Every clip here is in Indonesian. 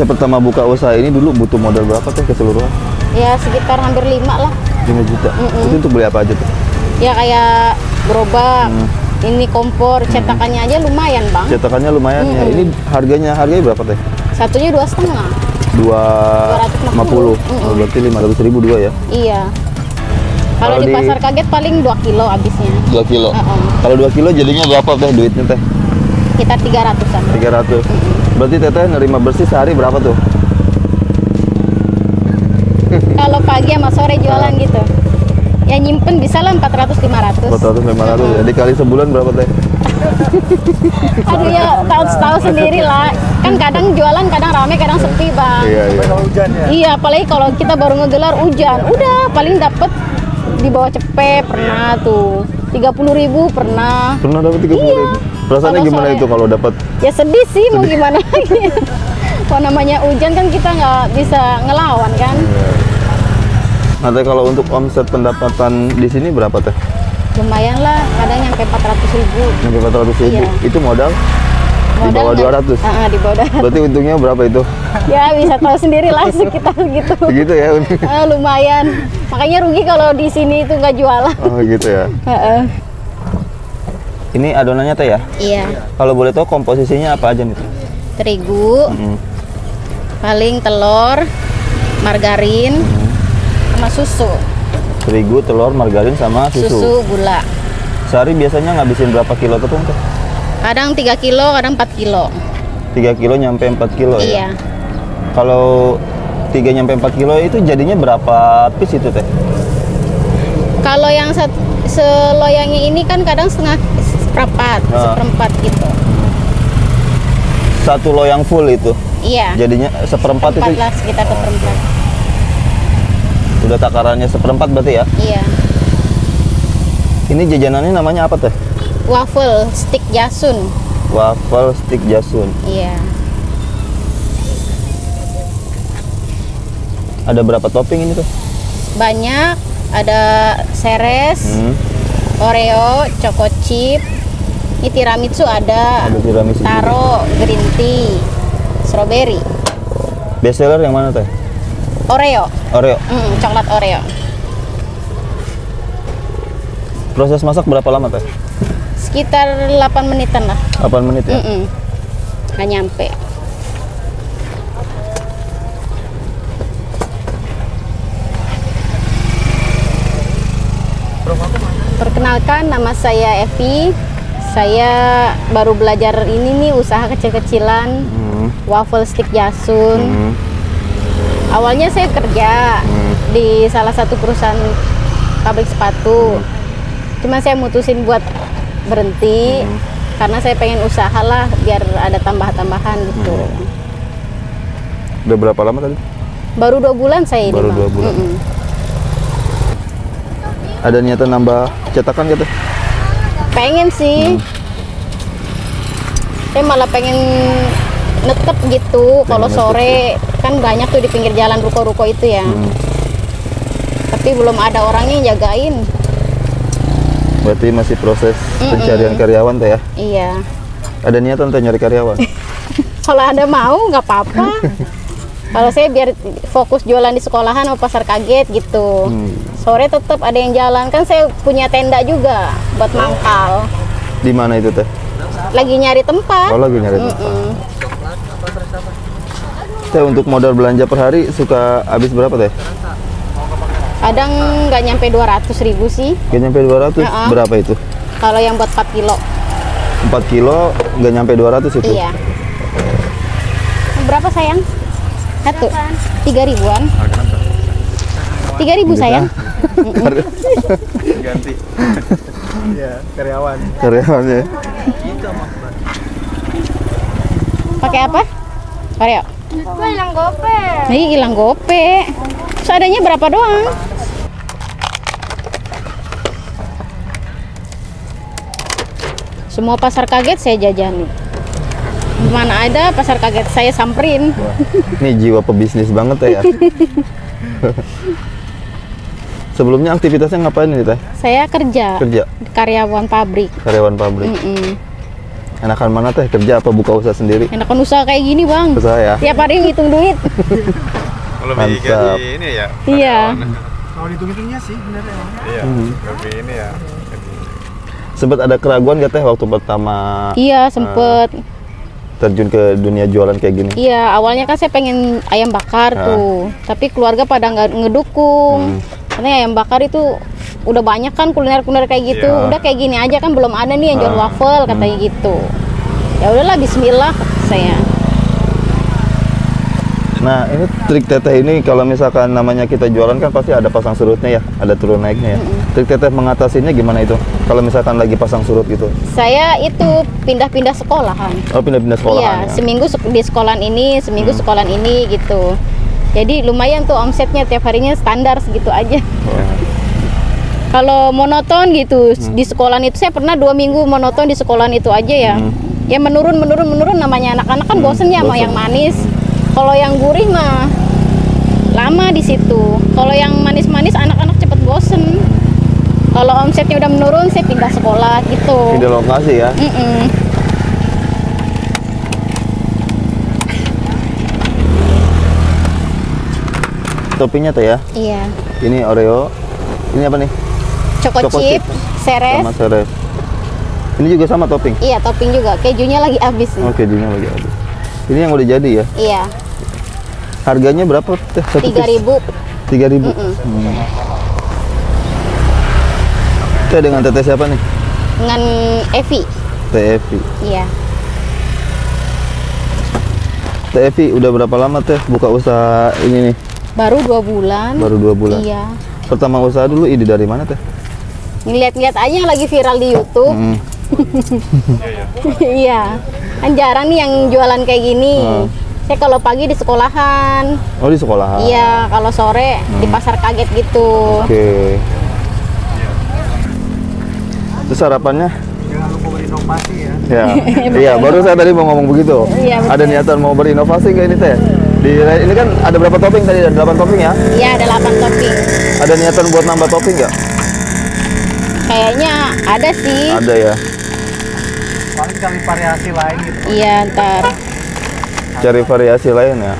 Saya pertama buka usaha ini dulu butuh modal berapa teh keseluruhan? Ya sekitar hampir 5 lah. 5 juta. Itu untuk beli apa aja tuh? Ya kayak gerobak, ini kompor, cetakannya aja lumayan bang. Cetakannya lumayan ya. Ini harganya berapa teh? Satunya 2,5. 250. Oh, berarti 500.000 dua ya? Iya. Kalau di pasar kaget paling 2 kilo habisnya. 2 kilo. Kalau 2 kilo jadinya berapa teh duitnya teh? Kita 300-an. 300. Berarti teteh nerima bersih sehari berapa tuh? Kalau pagi sama sore jualan gitu. Ya nyimpen bisa lah 400-500. 400-500. Jadi kali sebulan berapa teh? Aduh ya tahu sendiri lah. Kan kadang jualan, kadang rame, kadang sepi bang. Iya. Hujan ya? Iya, apalagi kalau kita baru ngegelar hujan. Udah paling dapet di bawah cepet pernah tuh. 30.000 pernah. Pernah dapat 30.000. Iya. Perasaannya Kalau gimana sore. itu kalau dapat? Ya sedih sih, mau gimana lagi. Kalau namanya hujan kan kita nggak bisa ngelawan kan. Nah, teh kalau untuk omset pendapatan di sini berapa teh? Lumayan lah, kadang nyampe 400.000. Sampai 400.000. Iya. Itu modal? Di bawah 200. Di bawah 200. Berarti untungnya berapa itu? Ya bisa tahu sendiri lah sekitar gitu. Begitu ya? Lumayan. Makanya rugi kalau di sini itu nggak jualan. Oh gitu ya. Ini adonannya teh ya? Iya. Kalau boleh tahu komposisinya apa aja nih? Terigu, paling telur, margarin, sama susu. Terigu, telur, margarin, sama susu. Susu, gula. Sehari biasanya ngabisin berapa kilo tepung teh? Kadang 3 kilo, kadang 4 kilo. 3 kilo nyampe 4 kilo ya? Iya. Kalau 3 nyampe 4 kilo itu jadinya berapa piece itu teh? Kalau yang seloyangnya ini kan kadang seperempat gitu. Satu loyang full itu? Iya. Jadinya seperempat itu? Lah, sekitar seperempat. Udah takarannya seperempat berarti ya? Iya. Ini jajanannya namanya apa teh? Waffle stick jasun. Waffle stick jasun. Iya. Ada berapa topping ini tuh? Banyak. Ada seres, Oreo, choco chip. Ini tiramisu ada. Ada tiramisu. Taro, green tea, strawberry. Best seller yang mana teh? Oreo. Oreo. Coklat Oreo. Proses masak berapa lama teh? Sekitar 8 menitan lah. 8 menit ya? Nggak nyampe. Perkenalkan, nama saya Evi. Saya baru belajar ini nih, usaha kecil-kecilan, waffle stick jasun. Awalnya saya kerja di salah satu perusahaan pabrik sepatu. Cuma saya mutusin buat berhenti karena saya pengen usaha lah biar ada tambah-tambahan gitu. Udah berapa lama tadi? Baru 2 bulan saya ini. Baru 2 bulan. Ada niatan nambah cetakan gitu? Pengen sih. Saya malah pengen netep gitu. Kalau sore kan banyak tuh di pinggir jalan ruko-ruko itu ya. Tapi belum ada orangnya yang jagain. Berarti masih proses pencarian karyawan teh ya? Iya. Ada niatan teh nyari karyawan? Kalau Anda mau nggak apa-apa. Kalau saya biar fokus jualan di sekolahan atau pasar kaget gitu. Sore tetap ada yang jalan, kan saya punya tenda juga buat mangkal. Di mana itu teh? Lagi nyari tempat. Oh, lagi nyari tempat. Teh, untuk modal belanja per hari suka habis berapa teh? Kadang nggak nyampe 200.000 sih. Nggak nyampe 200? Berapa itu? Kalau yang buat 4 kilo. 4 kilo nggak nyampe 200 itu? Iya. Berapa sayang? Satu? 3.000-an. 3.000 sayang. Ganti. Iya, karyawan. Karyawannya. Pakai apa? Oreo. Hilang gope. Nih hilang gope. Seadanya berapa doang? Semua pasar kaget saya jajani. Mana ada pasar kaget saya samperin. Wah, ini jiwa pebisnis banget ya. Sebelumnya aktivitasnya ngapain ini teh? Saya kerja. Kerja? Karyawan pabrik. Karyawan pabrik. Enakan mana teh, kerja apa buka usaha sendiri? Enakan usaha kayak gini bang. Usaha ya. Tiap hari ngitung duit. Kalau lebih Mantap. gaji ini ya. Iya. Kalau dihitung-hitungnya sih bener ya. Iya, lebih ini ya. Sempat ada keraguan gak teh waktu pertama Iya sempet. terjun ke dunia jualan kayak gini? Iya awalnya kan saya pengen ayam bakar tuh, tapi keluarga pada nggak ngedukung. Karena ayam bakar itu udah banyak kan kuliner-kuliner kayak gitu. Iya. Udah kayak gini aja kan belum ada nih yang jual waffle katanya gitu. Ya udahlah Bismillah saya. Nah ini trik teteh ini kalau misalkan namanya kita jualan kan pasti ada pasang surutnya ya, ada turun naiknya ya. Trik teteh mengatasinya gimana itu? Kalau misalkan lagi pasang surut gitu? Saya itu pindah-pindah sekolahan. Oh pindah-pindah sekolahan Iya, ya? seminggu di sekolahan ini, seminggu sekolahan ini gitu. Jadi lumayan tuh omsetnya tiap harinya standar segitu aja. Kalau monoton gitu di sekolahan itu saya pernah 2 minggu monoton di sekolahan itu aja ya. Ya menurun namanya anak-anak kan bosen ya mau bosen. yang manis. Kalau yang gurih mah lama di situ. Kalau yang manis-manis anak-anak cepet bosen. Kalau omsetnya udah menurun saya pindah sekolah gitu. Pindah lokasi ya? Toppingnya teh ya? Iya. Ini Oreo. Ini apa nih? Choco chip, seres. Sama seres. Ini juga sama topping? Iya, topping juga. Kejunya lagi habis nih. Oh kejunya lagi ada. Ini yang udah jadi ya? Iya, Harganya berapa teh? 3.000. 3.000. Teh dengan teteh siapa nih? Dengan Evi. Teh Evi. Iya. Teh Evi udah berapa lama teh buka usaha ini nih? Baru 2 bulan. Baru 2 bulan. Iya. Pertama usaha dulu ide dari mana teh? Ngeliat-ngeliat aja yang lagi viral di YouTube. Iya. Kan jarang nih yang jualan kayak gini. Saya kalau pagi di sekolahan. Oh di sekolahan. Iya, kalau sore di pasar kaget gitu. Oke. Terus harapannya? Jangan lupa berinovasi ya. Ya. Iya, baru saya tadi mau ngomong begitu. Iya, betul. Ada niatan mau berinovasi nggak ini teh? Ini kan ada berapa topping tadi? Ada 8 topping ya? Iya, ada 8 topping. Ada niatan buat nambah topping nggak? Kayaknya ada sih. Ada ya. Paling cari variasi lain gitu. Iya, ntar. Cari variasi lain ya.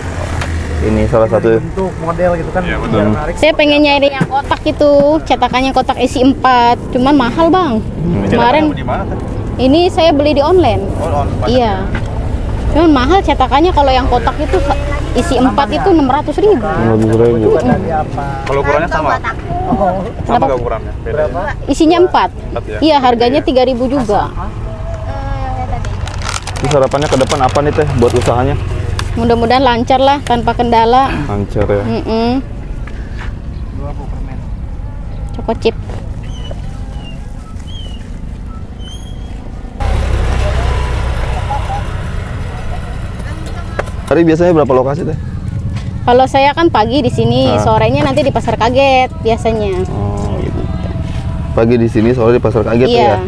Ini salah satu. Bentuk model gitu kan. Iya, Biar menarik. Saya pengen nyari yang kotak itu, cetakannya kotak isi 4, cuman mahal bang. Kemarin Di mana? ini saya beli di online. Oh, Iya. Cuman mahal cetakannya kalau yang kotak itu isi 4 itu 600.000. 15.000. Dari apa? Kalau ukurannya sama? Oh, Sama nggak ukurannya? Beda. berapa? Isinya 4. Ya? Iya, harganya 3.000 juga. Terus harapannya ke depan apa nih teh buat usahanya? Mudah-mudahan lancar lah tanpa kendala. Lancar ya. 20 permen. Choco chip. Hari biasanya berapa lokasi teh? Kalau saya kan pagi di sini, sorenya nanti di pasar kaget biasanya. Oh gitu. Pagi di sini, sore di pasar kaget Iya. ya.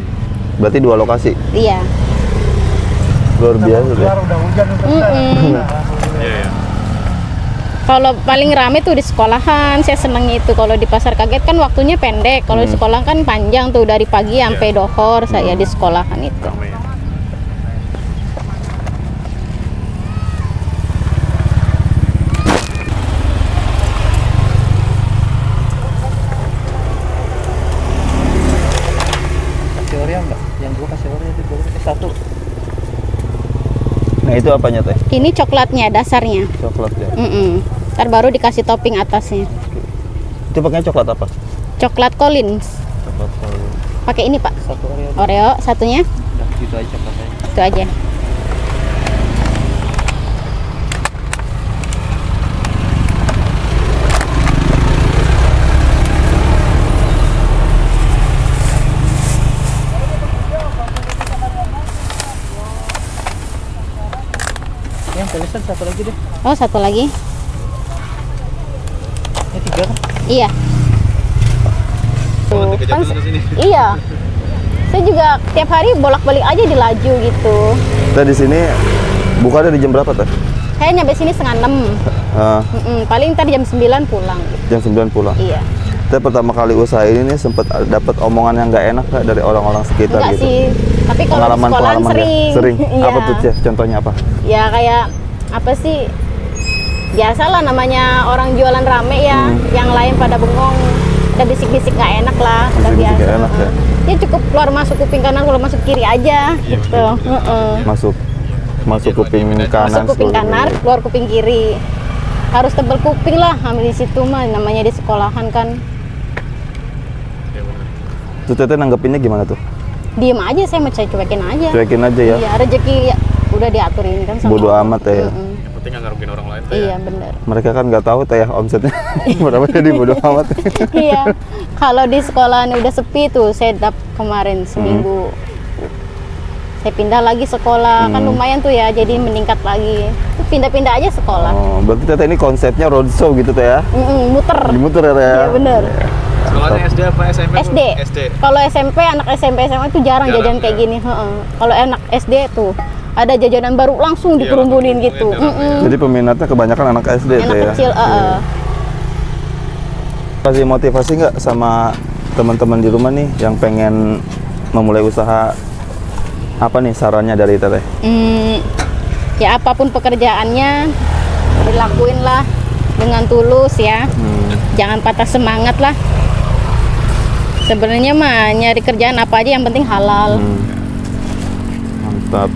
Berarti 2 lokasi. Iya. Luar biasa teh. Keluar udah hujan udah. Iya, iya. Kalau paling rame tuh di sekolahan, saya seneng itu. Kalau di pasar kaget kan waktunya pendek. Kalau di sekolah kan panjang tuh dari pagi sampai dohor saya di sekolahan itu. Ramai. Kasih Oreo enggak? Yang gua kasih Oreo itu baru satu. Nah itu apanya teh? Ini coklatnya dasarnya. Coklat ya. Ntar baru dikasih topping atasnya. Itu pakainya coklat apa? Coklat Collins. Coklat kalau Pakai ini pak. Satu Oreo. Oreo satunya. Udah gitu aja coklatnya. Itu aja. Yang tulisan satu lagi deh. Oh satu lagi. Ini 3 kan? Iya. Kalau nanti Kan kejatuhan di sini. iya. Saya juga tiap hari bolak-balik aja di laju gitu. Kita di sini buka dari jam berapa teh? Saya nyampe sini 5:30. Ah, Paling ntar jam 9 pulang. jam 9 pulang. Iya. Tapi pertama kali usaha ini nih sempat dapat omongan yang nggak enak nggak dari orang-orang sekitar Enggak gitu? sih, tapi kalau di sekolahan Pengalaman-pengalaman ya? sering. Sering. Iya. Apa tuh Ceh? Contohnya apa? Ya kayak apa sih? Biasalah namanya orang jualan rame ya, yang lain pada bengong, ada bisik-bisik nggak enak lah, udah Bisik-bisik biasa. nggak enak ya? Ya cukup keluar masuk kuping kanan, keluar masuk kiri aja, gitu. Masuk kuping kanan. Masuk kuping seluruh kanan, kiri. keluar kuping kiri. Harus tebal kuping lah, ambil di situ mah, namanya di sekolahan kan. Tuh Teteh nanggepinnya gimana tuh? Diem aja, saya mau cuekin aja. Cuekin aja ya? Iya, rezeki ya, udah diaturin kan sama Bodo Allah. amat ya. Yang penting nggak ngerugiin orang lain tuh Iya ya. bener. Mereka kan nggak tahu Teh ya omsetnya berapa, jadi bodo amat. Iya, kalau di sekolahan udah sepi tuh, saya kemarin seminggu. Saya pindah lagi sekolah, kan lumayan tuh ya, jadi meningkat lagi. Tuh pindah-pindah aja sekolah. Oh, berarti Teteh ini konsepnya roadshow gitu Teh ya? Muter. Dimuter ya Teh ya? Iya bener. Sekolahnya SD apa SMP? SD. SD. Kalau SMP, anak SMP SMA itu jarang Jarang, jajan kayak ya. gini. Kalau anak SD tuh ada jajanan baru langsung Iya, dikerumbunin langsung gitu. dikerumbunin, Jadi peminatnya kebanyakan anak SD Anak Teh ya? kecil. Kasih motivasi nggak sama teman-teman di rumah nih yang pengen memulai usaha, apa nih sarannya dari Teteh? Ya apapun pekerjaannya dilakuin lah dengan tulus ya. Jangan patah semangat lah. Sebenarnya mah nyari kerjaan apa aja yang penting halal. Mantap.